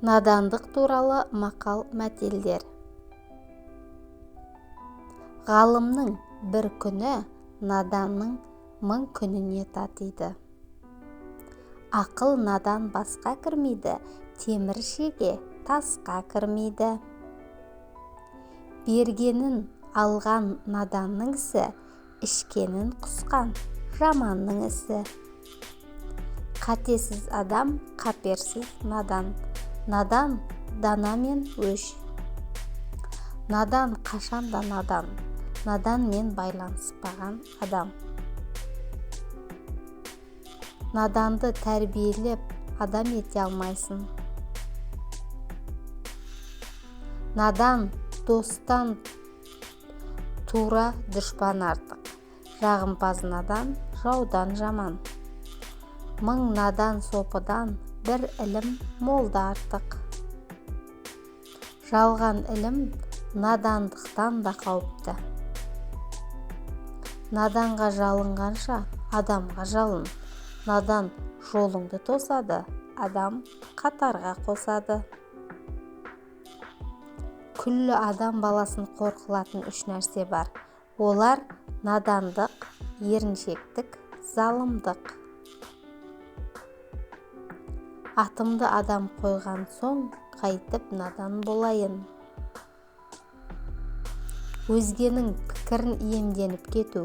Надандық туралы мақал-мәтелдер. Ғалымның бір күні наданның 1000 күніне татиды. Ақыл надан басқа кірмейді, темір шеге тасқа кірмейді. Бергенін алған наданның ісі, ішкенін құсқан жаманның ісі. Қатесіз адам, қаперсіз надан. Надан данамен өш. Надан қашанда надан. Наданмен байланыспаған адам. Наданды тәрбиелеп адам ете алмайсың. Надан достан тура дұшпан артық. Жағымпаз надан жаудан жаман. 1000 надан сопыдан бір ілім молда артық. Жалған ілім надандықтан да қауіпті. Наданға жалынғанша адамға жалын. Надан жолыңды тосады, адам қатарға қосады. Күллі адам баласын қорқылатын 3 нәрсе бар. Олар надандық, еріншектік, залымдық. Атымды адам қойған соң, қайтып надан болайын. Өзгенің пікірін иемденіп кету,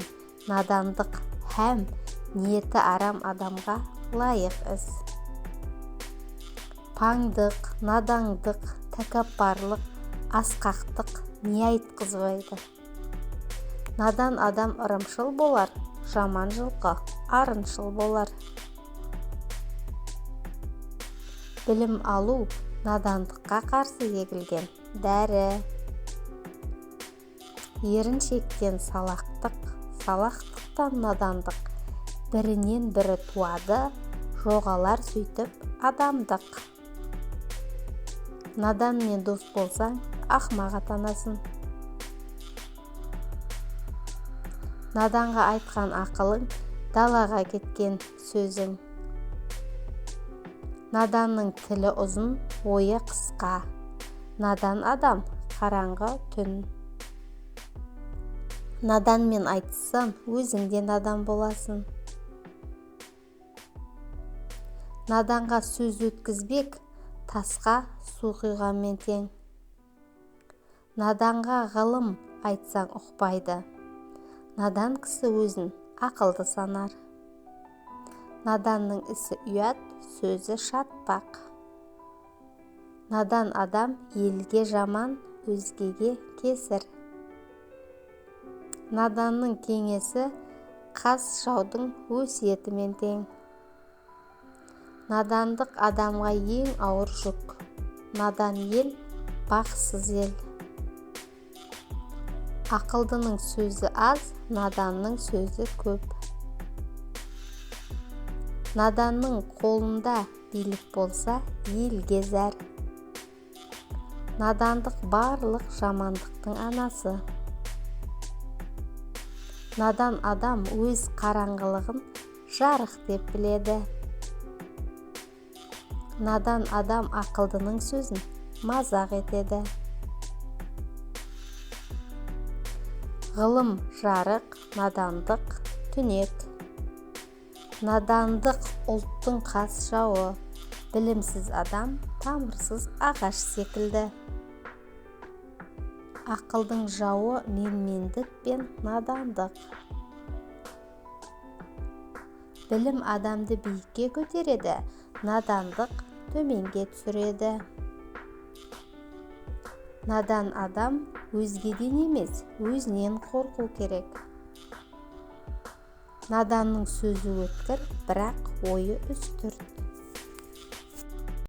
надандық, һәм ниеті арам адамға лайық іс. Паңдық, надандық, тәкаппарлық, асқақтық не айтқызбайды. Надан адам ырымшыл болар, жаман жылқы арыншыл болар. Білім алу надандыққа қарсы егілген дәрі. Еріншектен салақтық, салақтықтан надандық. Бірінен бірі туады, жоғалар сөйтіп адамдық. Наданмен дос болсаң, ақымақ атанасың. Наданға айтқан ақылың, далаға кеткен сөзің. Наданның тілі ұзын, ойы қысқа. Надан адам, қараңғы түн. Наданмен айтсаң, өзің де надан боласың. Наданға сөз өткізбек, тасқа су құйғанмен тең. Наданға ғылым айтсаң ұқпайды. Надан кісі өзін ақылды санар. Наданның ісі ұят, сөзі шатпақ. Надан адам елге жаман, өзгеге кесір. Наданның кеңесі қас жаудың өсиетімен тең. Надандық адамға ең ауыр жүк. Надан ел, бақсыз ел. Ақылдының сөзі аз, наданның сөзі көп. Наданның қолында билік болса, елге зәр. Надандық барлық жамандықтың анасы. Надан адам өз қараңғылығын жарық деп біледі. Надан адам ақылдының сөзін мазақ етеді. Ғылым жарық, надандық түнек. Надандық ұлттың қас жауы, білімсіз адам тамырсыз ағаш секілді. Ақылдың жауы менмендік пен надандық. Білім адамды биікке көтереді, надандық төменге түсіреді. Надан адам өзгеден емес, өзінен қорқу керек. Наданның сөзі өткір, бірақ ойы үстірт.